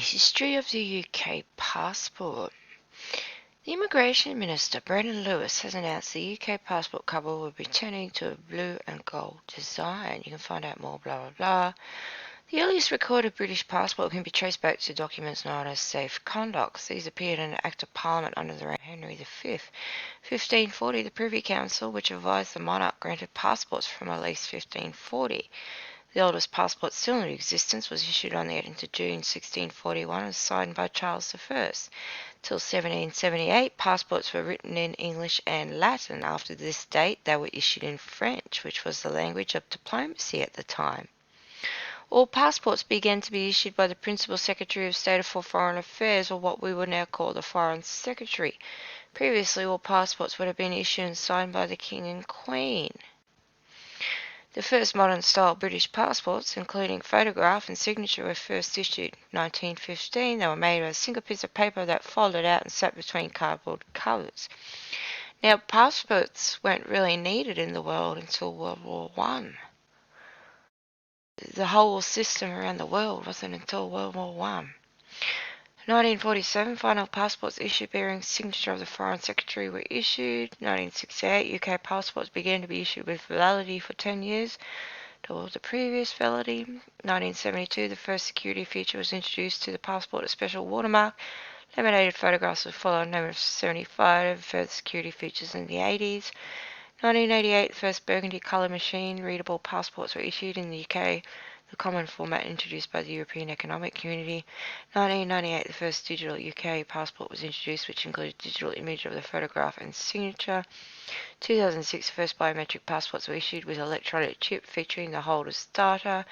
History of the UK passport. The Immigration Minister, Brendan Lewis, has announced the UK passport cover will be turning to a blue and gold design. You can find out more, blah, blah, blah. The earliest recorded British passport can be traced back to documents known as safe conducts. These appeared in an Act of Parliament under the reign of Henry V. 1540, the Privy Council, which advised the monarch, granted passports from at least 1540. The oldest passport still in existence was issued on the 18th of June 1641 and signed by Charles I. Till 1778, passports were written in English and Latin. After this date, they were issued in French, which was the language of diplomacy at the time. All passports began to be issued by the Principal Secretary of State for Foreign Affairs, or what we would now call the Foreign Secretary. Previously, all passports would have been issued and signed by the King and Queen. The first modern-style British passports, including photograph and signature, were first issued in 1915. They were made of a single piece of paper that folded out and sat between cardboard covers. Now, passports weren't really needed in the world until World War I. The whole system around the world wasn't until World War I. 1947, final passports issued bearing signature of the Foreign Secretary were issued. 1968, UK passports began to be issued with validity for 10 years. Towards the previous validity. 1972, the first security feature was introduced to the passport, a special watermark. Laminated photographs would follow. 1975, further security features in the 80s. 1988, the first burgundy colour machine readable passports were issued in the UK, the common format introduced by the European Economic Community. 1998, the first digital UK passport was introduced, which included digital image of the photograph and signature. 2006, the first biometric passports were issued with electronic chip featuring the holder's data.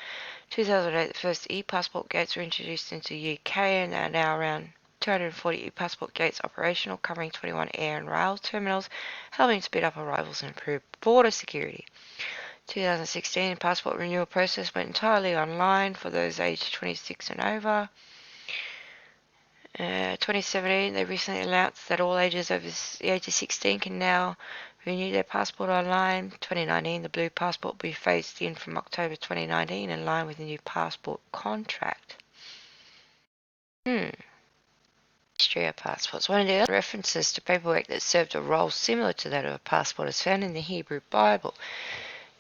2008, the first e-passport gates were introduced into the UK, and there are now around 240 e-passport gates operational, covering 21 air and rail terminals, helping speed up arrivals and improve border security. 2016, the passport renewal process went entirely online for those aged 26 and over. 2017, they recently announced that all ages over the age of 16 can now renew their passport online. 2019, the blue passport will be phased in from October 2019 in line with the new passport contract. Historia Passports. One of the early references to paperwork that served a role similar to that of a passport is found in the Hebrew Bible.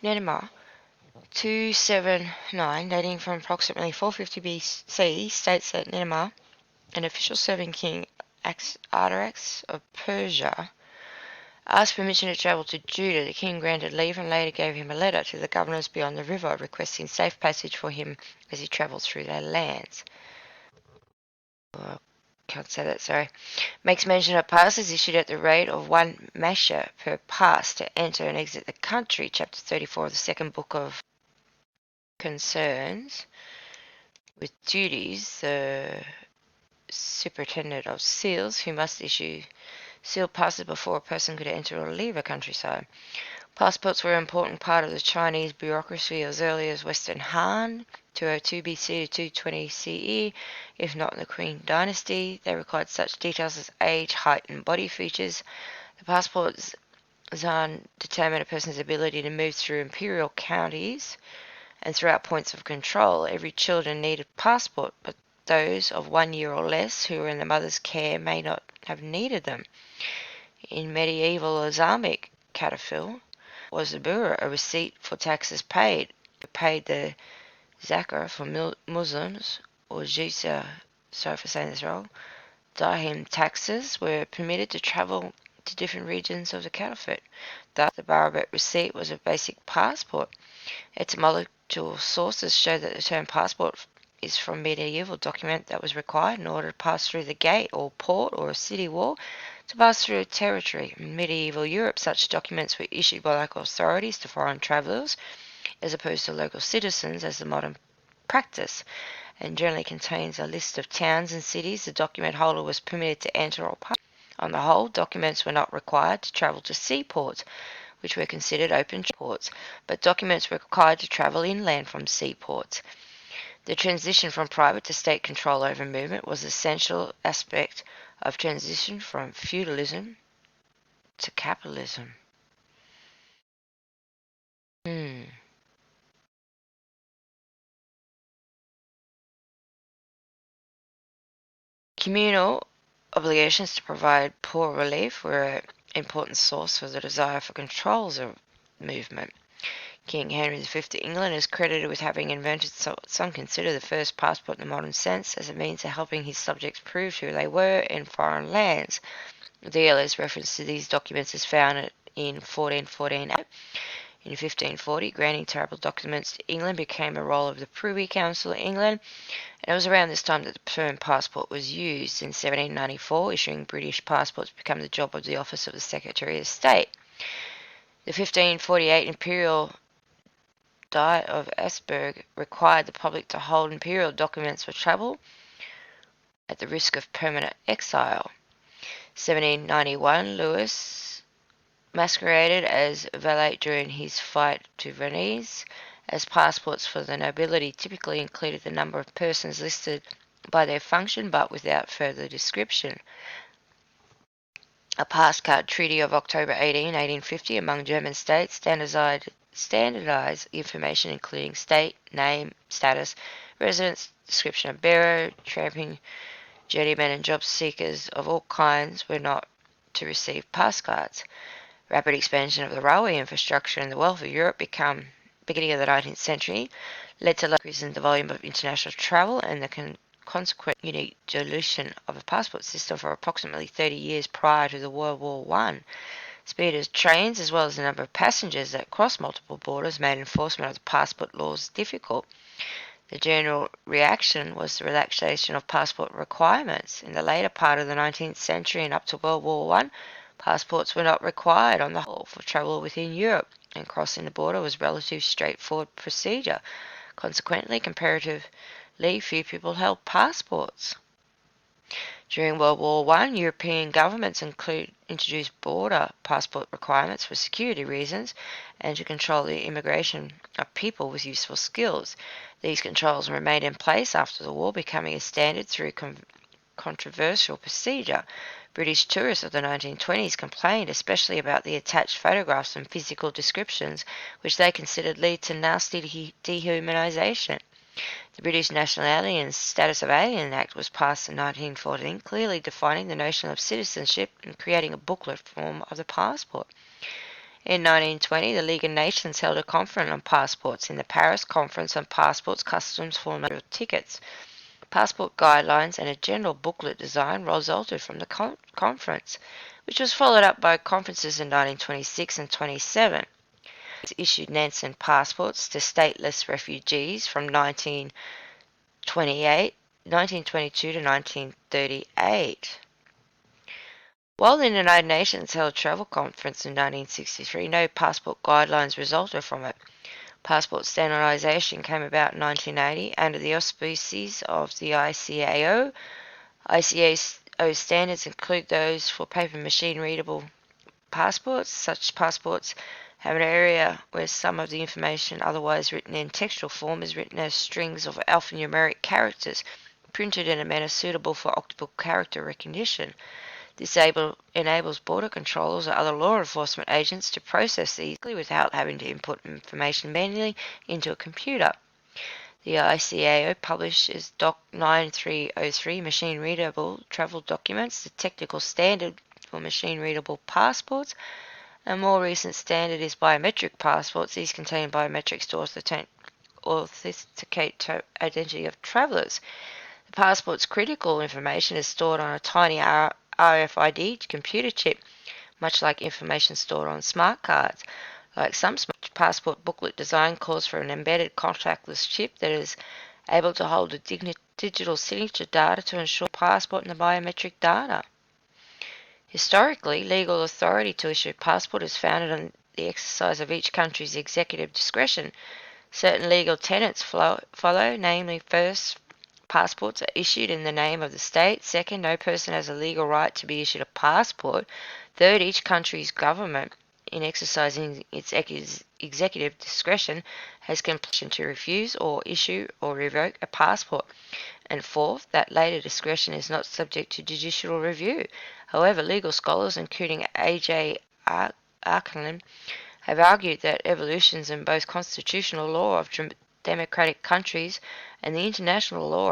Nehemiah 279, dating from approximately 450 BC, states that Nehemiah, an official serving King Artaxerxes of Persia, asked permission to travel to Judah. The king granted leave and later gave him a letter to the governors beyond the river requesting safe passage for him as he travelled through their lands. Can't say that, sorry. Makes mention of passes issued at the rate of 1 masha per pass to enter and exit the country. Chapter 34 of the second book of concerns with duties the superintendent of seals, who must issue sealed passes before a person could enter or leave a countryside. Passports were an important part of the Chinese bureaucracy as early as Western Han, 202 BC to 220 CE. If not in the Qing dynasty, they required such details as age, height, and body features. The passports determined a person's ability to move through imperial counties and throughout points of control. Every children needed a passport, but those of 1 year or less who were in the mother's care may not have needed them. In medieval Islamic Catafil was the bura, a receipt for taxes paid. Who paid the zakah for Muslims, or jizya, sorry for saying this wrong, dirham taxes were permitted to travel to different regions of the caliphate. Thus, the Barabbet receipt was a basic passport. Etymological sources show that the term passport is from a medieval document that was required in order to pass through the gate or port or a city wall to pass through a territory. In medieval Europe, such documents were issued by local authorities to foreign travellers as opposed to local citizens as the modern practice, and generally contains a list of towns and cities the document holder was permitted to enter or pass. On the whole, documents were not required to travel to seaports, which were considered open ports, but documents were required to travel inland from seaports. The transition from private to state control over movement was an essential aspect of transition from feudalism to capitalism. Communal obligations to provide poor relief were an important source for the desire for controls of movement. King Henry V of England is credited with having invented what some consider the first passport in the modern sense, as a means of helping his subjects prove who they were in foreign lands. The earliest reference to these documents is found in 1414. In 1540, granting travel documents to England became a role of the Privy Council of England, and it was around this time that the term passport was used. In 1794, issuing British passports became the job of the Office of the Secretary of State. The 1548 Imperial Diet of Augsburg required the public to hold imperial documents for travel at the risk of permanent exile. 1791, Louis masqueraded as valet during his flight to Venice, as passports for the nobility typically included the number of persons listed by their function, but without further description. A passcard treaty of October 18, 1850 among German states standardized information including state, name, status, residence, description of bearer, tramping, journeymen and job seekers of all kinds were not to receive passcards. Rapid expansion of the railway infrastructure and the wealth of Europe beginning of the 19th century led to increase in the volume of international travel and the consequent unique dilution of a passport system for approximately 30 years prior to the World War I. Speed of trains, as well as the number of passengers that crossed multiple borders, made enforcement of the passport laws difficult. The general reaction was the relaxation of passport requirements. In the later part of the 19th century and up to World War I, passports were not required on the whole for travel within Europe, and crossing the border was a relatively straightforward procedure. Consequently, comparatively few people held passports. During World War I, European governments introduced border passport requirements for security reasons and to control the immigration of people with useful skills. These controls remained in place after the war, becoming a standard through controversial procedure. British tourists of the 1920s complained especially about the attached photographs and physical descriptions, which they considered lead to nasty dehumanization. The British Nationality and Status of Alien Act was passed in 1914, clearly defining the notion of citizenship and creating a booklet form of the passport. In 1920, the League of Nations held a conference on passports. In the Paris Conference on Passports, Customs formed tickets, passport guidelines, and a general booklet design resulted from the conference, which was followed up by conferences in 1926 and 27. Issued Nansen passports to stateless refugees from 1922 to 1938. While the United Nations held a travel conference in 1963, no passport guidelines resulted from it. Passport standardization came about in 1980 under the auspices of the ICAO. ICAO standards include those for paper machine readable passports. Such passports have an area where some of the information otherwise written in textual form is written as strings of alphanumeric characters, printed in a manner suitable for octuple character recognition. This enables border controllers or other law enforcement agents to process these without having to input information manually into a computer. The ICAO publishes Doc 9303 Machine Readable Travel Documents, the technical standard for machine readable passports. A more recent standard is Biometric Passports. These contain biometrics to authenticate identity of travellers. The passport's critical information is stored on a tiny RFID computer chip, much like information stored on smart cards. Like some passport booklet design calls for an embedded contactless chip that is able to hold the digital signature data to ensure passport and the biometric data. Historically, legal authority to issue a passport is founded on the exercise of each country's executive discretion. Certain legal tenets follow, namely, first, passports are issued in the name of the state. Second, no person has a legal right to be issued a passport. Third, each country's government, in exercising its executive discretion, has compulsion to refuse or issue or revoke a passport. And fourth, that later discretion is not subject to judicial review. However, legal scholars, including A.J. Arkanen, have argued that evolutions in both constitutional law of democratic countries and the international law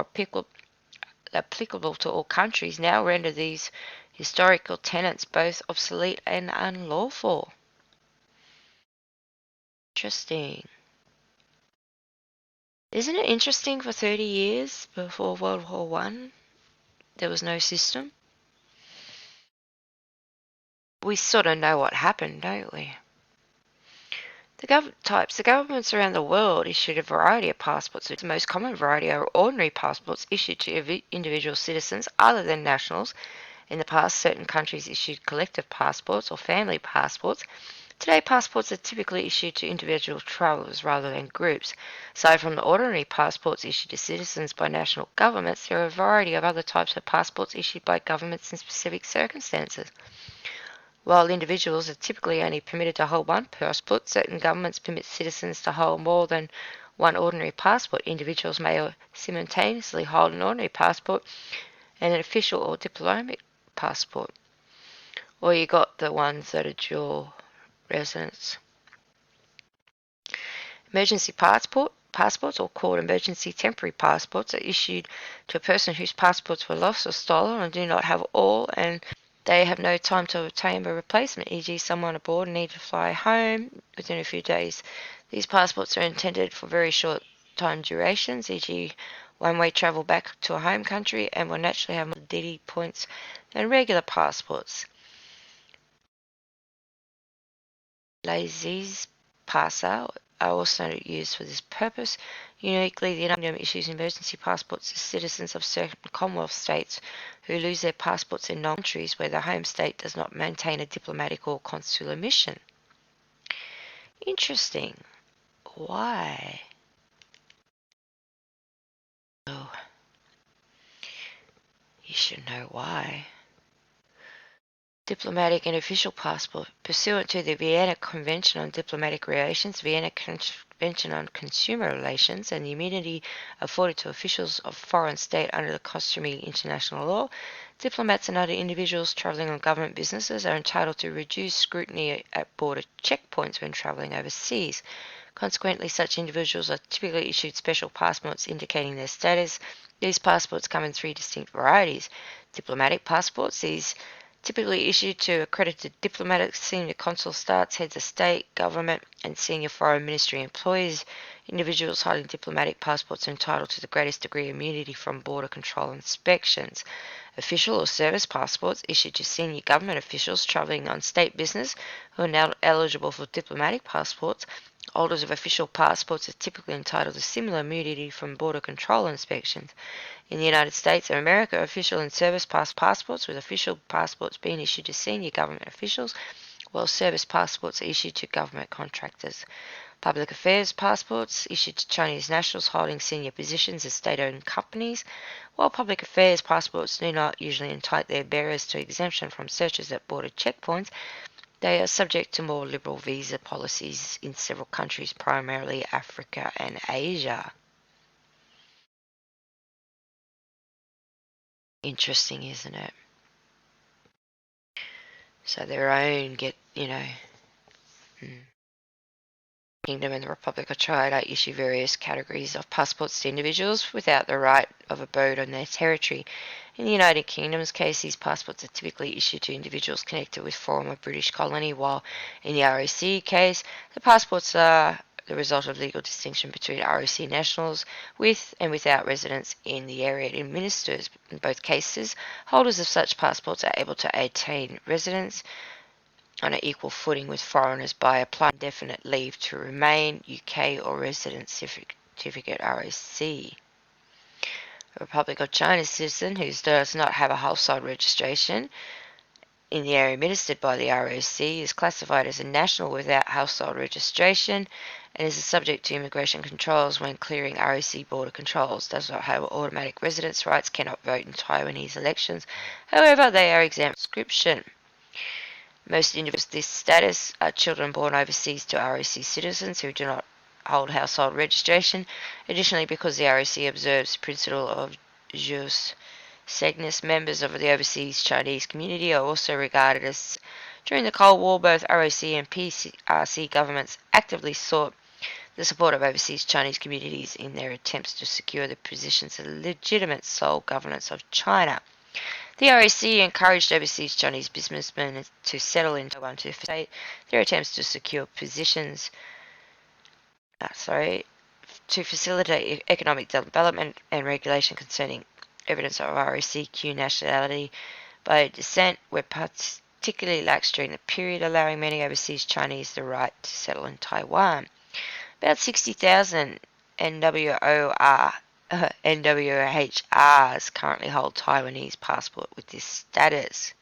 applicable to all countries now render these historical tenets both obsolete and unlawful. Interesting. Isn't it interesting for 30 years before World War One there was no system? We sort of know what happened, don't we? The Gov Types. The governments around the world issued a variety of passports. The most common variety are ordinary passports issued to individual citizens other than nationals. In the past, certain countries issued collective passports or family passports. Today, passports are typically issued to individual travellers rather than groups. Aside from the ordinary passports issued to citizens by national governments, there are a variety of other types of passports issued by governments in specific circumstances. While individuals are typically only permitted to hold one passport, certain governments permit citizens to hold more than one ordinary passport. Individuals may simultaneously hold an ordinary passport and an official or diplomatic passport. Or you got the ones that are dual residence. Emergency passports, or called emergency temporary passports, are issued to a person whose passports were lost or stolen and do not have all, and they have no time to obtain a replacement, e.g. someone aboard and need to fly home within a few days. These passports are intended for very short time durations, e.g. one-way travel back to a home country, and will naturally have more DD points than regular passports. Laissez passer are also used for this purpose. Uniquely, the United Kingdom issues emergency passports to citizens of certain Commonwealth states who lose their passports in non-countries where their home state does not maintain a diplomatic or consular mission. Interesting. Why? Oh, you should know why. Diplomatic and official passport. Pursuant to the Vienna Convention on Diplomatic Relations, Vienna Convention on Consumer Relations, and the immunity afforded to officials of foreign state under the customary international law, diplomats and other individuals travelling on government businesses are entitled to reduced scrutiny at border checkpoints when travelling overseas. Consequently, such individuals are typically issued special passports indicating their status. These passports come in three distinct varieties. Diplomatic passports. These typically issued to accredited diplomats, senior consul states, heads of state, government, and senior foreign ministry employees. Individuals holding diplomatic passports are entitled to the greatest degree of immunity from border control inspections. Official or service passports issued to senior government officials travelling on state business who are now eligible for diplomatic passports. Holders of official passports are typically entitled to similar immunity from border control inspections. In the United States of America, official and service passports, with official passports being issued to senior government officials, while service passports are issued to government contractors. Public affairs passports issued to Chinese nationals holding senior positions as state-owned companies. While public affairs passports do not usually entitle their bearers to exemption from searches at border checkpoints, they are subject to more liberal visa policies in several countries, primarily Africa and Asia. Interesting, isn't it? So their own Kingdom and the Republic of China issue various categories of passports to individuals without the right of abode on their territory. In the United Kingdom's case, these passports are typically issued to individuals connected with former British colony, while in the ROC case, the passports are the result of legal distinction between ROC nationals with and without residence in the area it administers. In both cases, holders of such passports are able to attain residence on an equal footing with foreigners by applying indefinite leave to remain, UK or residence certificate ROC. A Republic of China citizen who does not have a household registration in the area administered by the ROC is classified as a national without household registration and is subject to immigration controls when clearing ROC border controls, does not have automatic residence rights, cannot vote in Taiwanese elections. However, they are exempt from conscription. Most individuals with this status are children born overseas to ROC citizens who do not hold household registration. Additionally, because the ROC observes the principle of jus sanguinis, members of the overseas Chinese community are also regarded as. During the Cold War, both ROC and PRC governments actively sought the support of overseas Chinese communities in their attempts to secure the positions of legitimate sole governance of China. The ROC encouraged overseas Chinese businessmen to settle in Taiwan to facilitate their attempts to secure positions, to facilitate economic development and regulation concerning evidence of ROCQ nationality by descent were particularly lax during the period, allowing many overseas Chinese the right to settle in Taiwan. About 60,000 NWHRs currently hold Taiwanese passport with this status.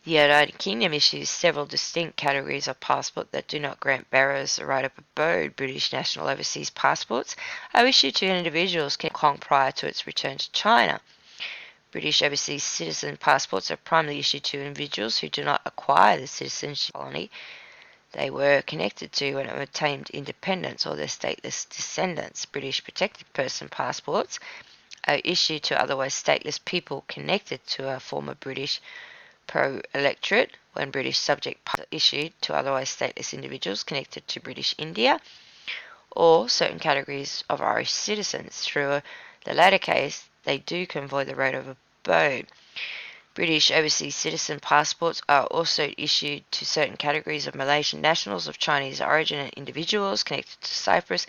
The United Kingdom issues several distinct categories of passport that do not grant bearers the right of abode. British national overseas passports are issued to individuals in Hong Kong prior to its return to China. British overseas citizen passports are primarily issued to individuals who do not acquire the citizenship colony they were connected to when it obtained independence or their stateless descendants. British protected person passports are issued to otherwise stateless people connected to a former British pro-electorate, when British subject passports are issued to otherwise stateless individuals connected to British India, or certain categories of Irish citizens. Through the latter case, they do convoy the right of abode. British overseas citizen passports are also issued to certain categories of Malaysian nationals of Chinese origin and individuals connected to Cyprus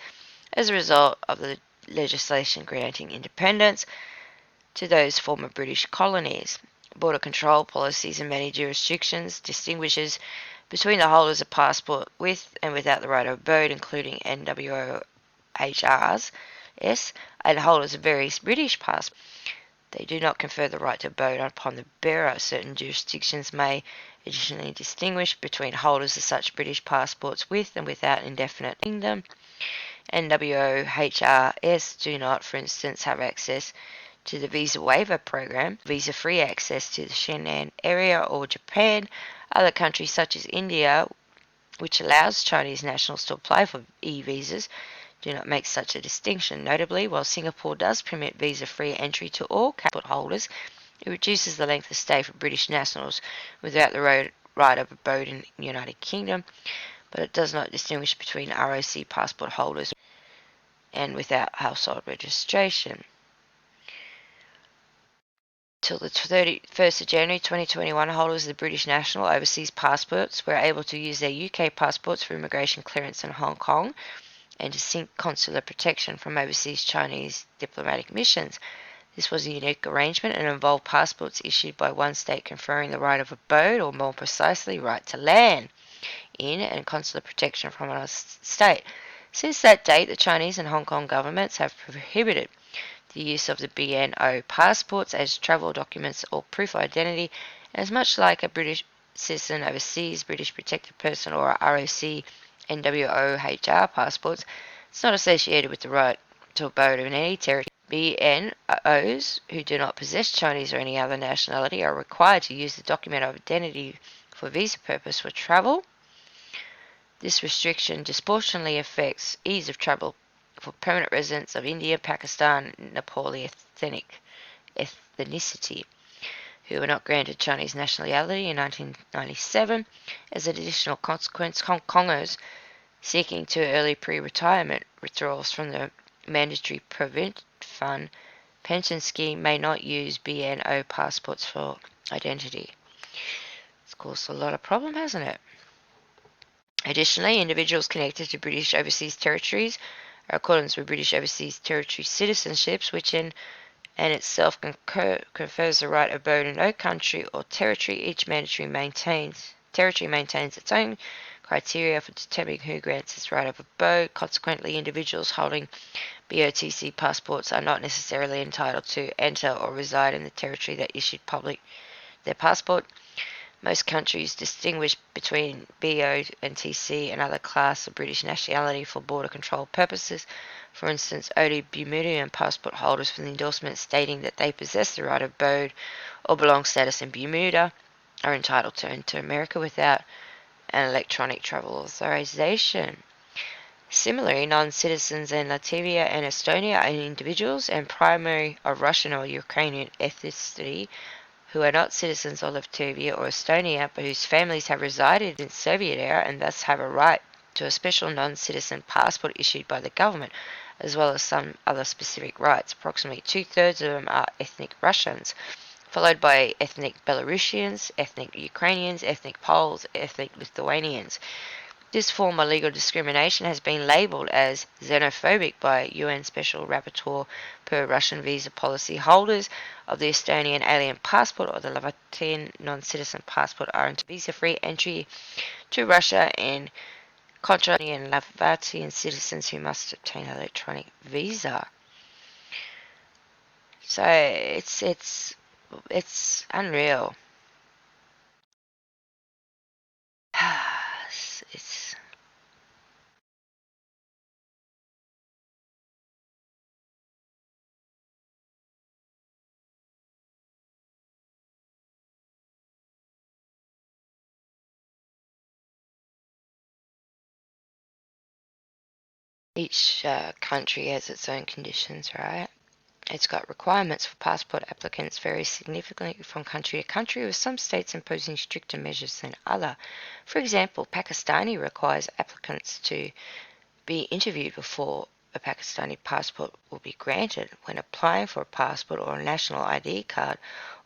as a result of the legislation granting independence to those former British colonies. Border control policies in many jurisdictions distinguishes between the holders of passport with and without the right of abode, including NWOHRs, and holders of various British passports. They do not confer the right to abode upon the bearer. Certain jurisdictions may additionally distinguish between holders of such British passports with and without indefinite kingdom. NWOHRs do not, for instance, have access to the visa waiver program, visa-free access to the Schengen area or Japan. Other countries such as India, which allows Chinese nationals to apply for e-visas, do not make such a distinction. Notably, while Singapore does permit visa-free entry to all passport holders, it reduces the length of stay for British nationals without the right of abode in the United Kingdom, but it does not distinguish between ROC passport holders and without household registration. Till the 31st of January 2021, holders of the British national overseas passports were able to use their UK passports for immigration clearance in Hong Kong and to seek consular protection from overseas Chinese diplomatic missions. This was a unique arrangement and involved passports issued by one state conferring the right of abode, or more precisely, right to land in, and consular protection from another state. Since that date, the Chinese and Hong Kong governments have prohibited the use of the BNO passports as travel documents or proof of identity, and is much like a British citizen overseas, British protected person, or a ROC NWOHR passports. It's not associated with the right to abode in any territory. BNOs who do not possess Chinese or any other nationality are required to use the document of identity for visa purpose for travel. This restriction disproportionately affects ease of travel for permanent residents of India, Pakistan, Nepali ethnicity, who were not granted Chinese nationality in 1997. As an additional consequence, Hong Kongers seeking to early pre-retirement withdrawals from the mandatory Provident Fund pension scheme may not use BNO passports for identity. It's caused a lot of problem, hasn't it? Additionally, individuals connected to British overseas territories are in accordance with British overseas territory citizenships, which in and itself confers the right of abode in no country or territory. Each territory maintains its own criteria for determining who grants its right of abode. Consequently, individuals holding BOTC passports are not necessarily entitled to enter or reside in the territory that issued their passport. Most countries distinguish between BO and TC and other class of British nationality for border control purposes. For instance, only Bermudian passport holders with an endorsement stating that they possess the right of abode or belong status in Bermuda are entitled to enter America without an electronic travel authorization. Similarly, non-citizens in Latvia and Estonia are individuals and primary of Russian or Ukrainian ethnicity who are not citizens of Latvia or Estonia, but whose families have resided in the Soviet era and thus have a right to a special non-citizen passport issued by the government, as well as some other specific rights. Approximately two-thirds of them are ethnic Russians, followed by ethnic Belarusians, ethnic Ukrainians, ethnic Poles, ethnic Lithuanians. This form of legal discrimination has been labelled as xenophobic by UN Special Rapporteur per Russian visa policy holders of the Estonian alien passport or the Latvian non-citizen passport are entitled visa-free entry to Russia and contra and Latvian citizens who must obtain an electronic visa. So it's unreal. It's each country has its own conditions, right? It's got requirements for passport applicants vary significantly from country to country, with some states imposing stricter measures than other. For example, Pakistani requires applicants to be interviewed before a Pakistani passport will be granted. When applying for a passport or a national ID card,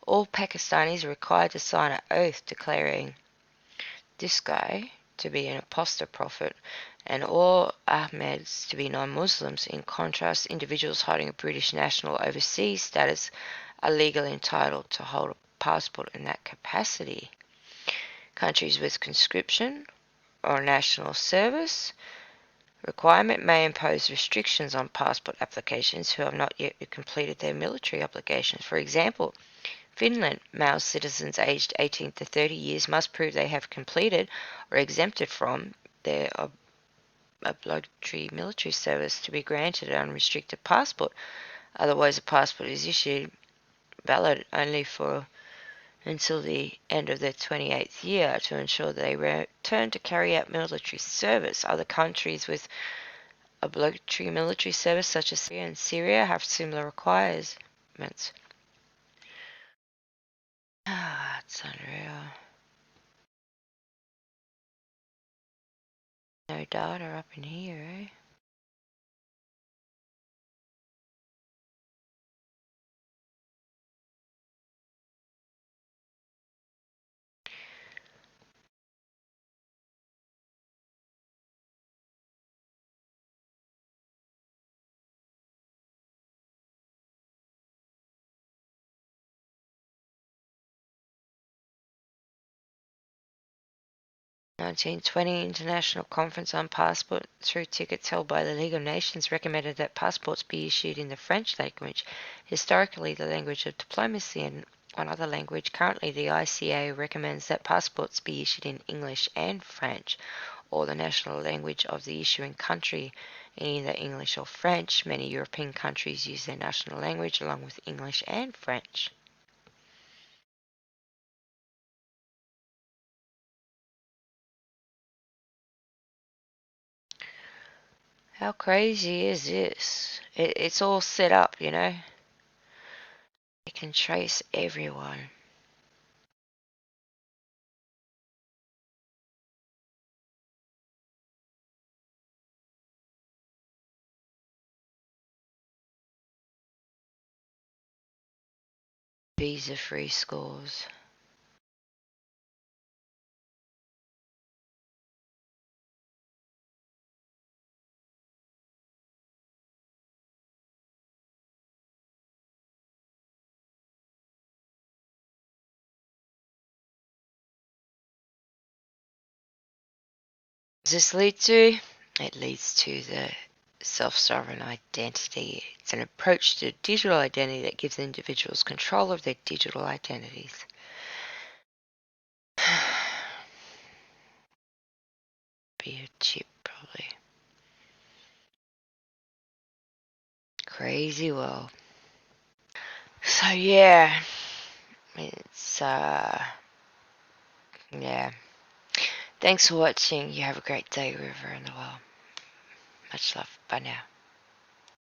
all Pakistanis are required to sign an oath declaring this guy to be an apostate prophet and all Ahmeds to be non-Muslims. In contrast, individuals holding a British national overseas status are legally entitled to hold a passport in that capacity. Countries with conscription or national service requirement may impose restrictions on passport applications who have not yet completed their military obligations. For example, Finland, male citizens aged 18 to 30 years must prove they have completed or exempted from their obligatory military service to be granted an unrestricted passport. Otherwise, a passport is issued valid only for until the end of their 28th year to ensure they return to carry out military service. Other countries with obligatory military service, such as Syria, have similar requirements. It's unreal. No data up in here, eh? The 1920 International Conference on Passport through tickets held by the League of Nations recommended that passports be issued in the French language, historically the language of diplomacy, and one other language. Currently, the ICA recommends that passports be issued in English and French, or the national language of the issuing country, in either English or French. Many European countries use their national language along with English and French. How crazy is this? It's all set up, you know? They can trace everyone. Visa-free scores. Does this lead to? It leads to the self-sovereign identity. It's an approach to digital identity that gives individuals control of their digital identities. Be a chip, probably. Crazy world. So yeah, it's yeah. Thanks for watching. You have a great day wherever in the world. Much love. Bye now.